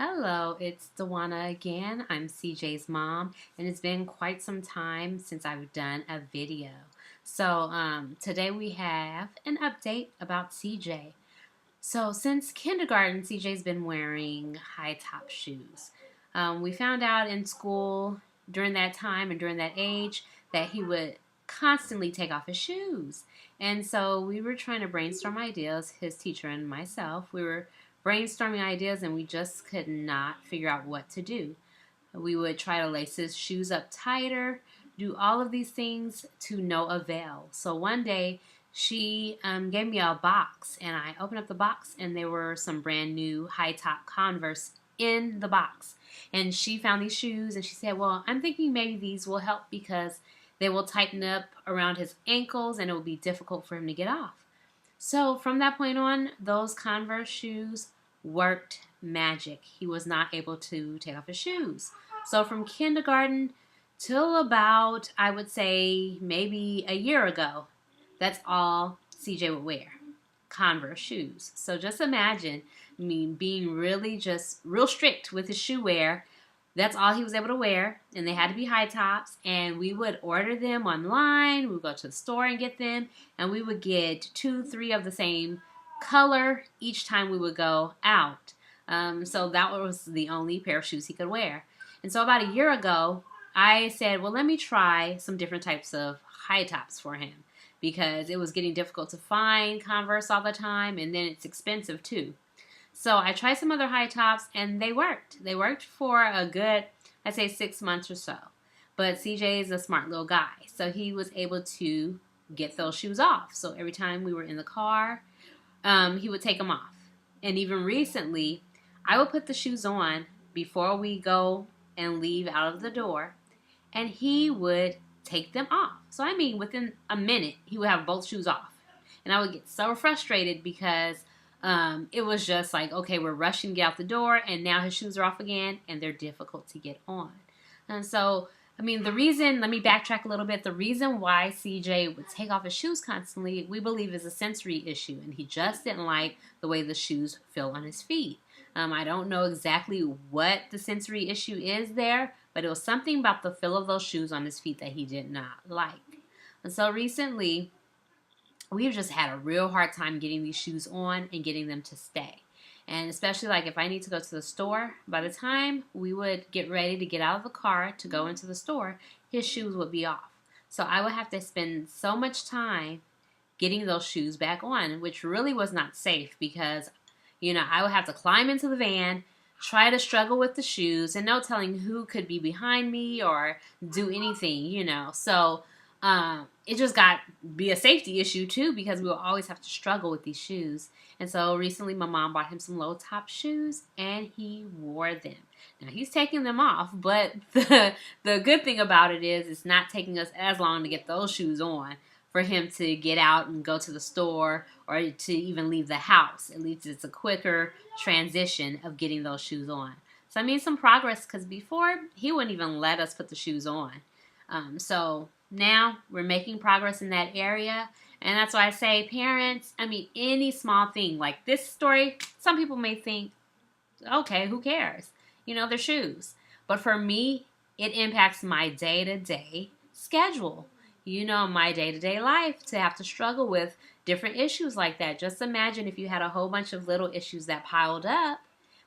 Hello, it's Dewana again. I'm CJ's mom, and it's been quite some time since I've done a video. Today we have an update about CJ. So, since kindergarten, CJ's been wearing high top shoes. We found out in school during that time and during that age that he would constantly take off his shoes. And so we were trying to brainstorm ideas, his teacher and myself. We were brainstorming ideas and we just could not figure out what to do. We would try to lace his shoes up tighter, do all of these things to no avail. So one day she gave me a box and I opened up the box and there were some brand new high top Converse in the box. And she found these shoes and she said, well, I'm thinking maybe these will help because they will tighten up around his ankles and it will be difficult for him to get off. So from that point on, those Converse shoes worked magic. He was not able to take off his shoes. So from kindergarten till about, I would say, maybe a year ago, that's all CJ would wear, Converse shoes. So just imagine me being really just real strict with his shoe wear. That's all he was able to wear, and they had to be high tops, and we would order them online. We would go to the store and get them, and we would get 2, 3 of the same color each time we would go out. So that was the only pair of shoes he could wear. And so about a year ago, I said, well, let me try some different types of high tops for him because it was getting difficult to find Converse all the time, and then it's expensive too. So I tried some other high tops and they worked. They worked for a good, I'd say 6 months or so. But CJ is a smart little guy, so he was able to get those shoes off. So every time we were in the car, he would take them off. And even recently, I would put the shoes on before we go and leave out of the door, and he would take them off. So I mean, within a minute, he would have both shoes off. And I would get so frustrated because it was just like, okay, we're rushing to get out the door, and now his shoes are off again, and they're difficult to get on. And so, I mean, the reason, let me backtrack a little bit, the reason why CJ would take off his shoes constantly, we believe is a sensory issue, and he just didn't like the way the shoes feel on his feet. I don't know exactly what the sensory issue is there, but it was something about the feel of those shoes on his feet that he did not like. And so recently, we've just had a real hard time getting these shoes on and getting them to stay. And especially like if I need to go to the store, by the time we would get ready to get out of the car to go into the store, his shoes would be off. So I would have to spend so much time getting those shoes back on, which really was not safe because, I would have to climb into the van, try to struggle with the shoes, and no telling who could be behind me or do anything, So it just got be a safety issue too because we will always have to struggle with these shoes. And so recently my mom bought him some low top shoes and he wore them. Now he's taking them off, but the good thing about it is it's not taking us as long to get those shoes on for him to get out and go to the store or to even leave the house. At least it's a quicker transition of getting those shoes on. So I made some progress because before he wouldn't even let us put the shoes on. So now we're making progress in that area. And that's why I say, parents, any small thing like this story, some people may think, okay, who cares? They're shoes. But for me, it impacts my day-to-day schedule. My day-to-day life to have to struggle with different issues like that. Just imagine if you had a whole bunch of little issues that piled up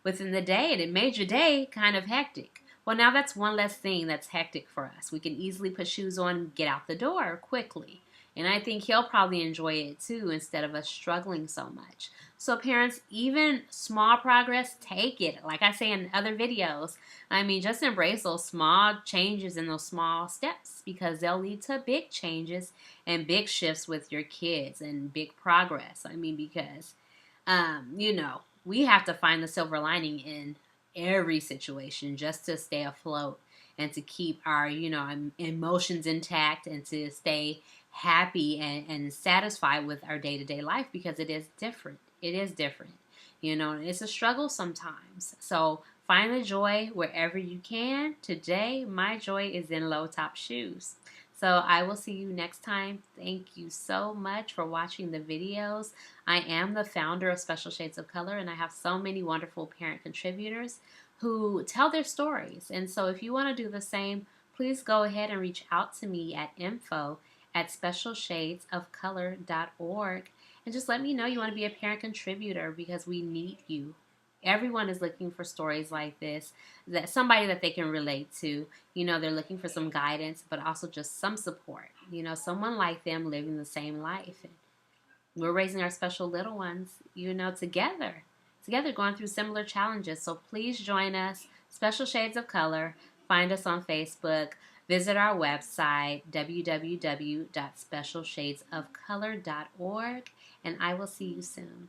within the day and it made your day kind of hectic. Well, now that's one less thing that's hectic for us. We can easily put shoes on and get out the door quickly. And I think he'll probably enjoy it too instead of us struggling so much. So parents, even small progress, take it. Like I say in other videos, just embrace those small changes and those small steps because they'll lead to big changes and big shifts with your kids and big progress. Because, we have to find the silver lining in every situation just to stay afloat and to keep our emotions intact and to stay happy and satisfied with our day-to-day life because it is different. And it's a struggle sometimes. So find the joy wherever you can. Today my joy is in low top shoes. So I will see you next time. Thank you so much for watching the videos. I am the founder of Special Shades of Color, and I have so many wonderful parent contributors who tell their stories. And so if you want to do the same, please go ahead and reach out to me at info@specialshadesofcolor.org and just let me know you want to be a parent contributor because we need you. Everyone is looking for stories like this, that somebody that they can relate to. They're looking for some guidance, but also just some support. Someone like them living the same life. And we're raising our special little ones, together going through similar challenges. So please join us, Special Shades of Color. Find us on Facebook. Visit our website, www.specialshadesofcolor.org, and I will see you soon.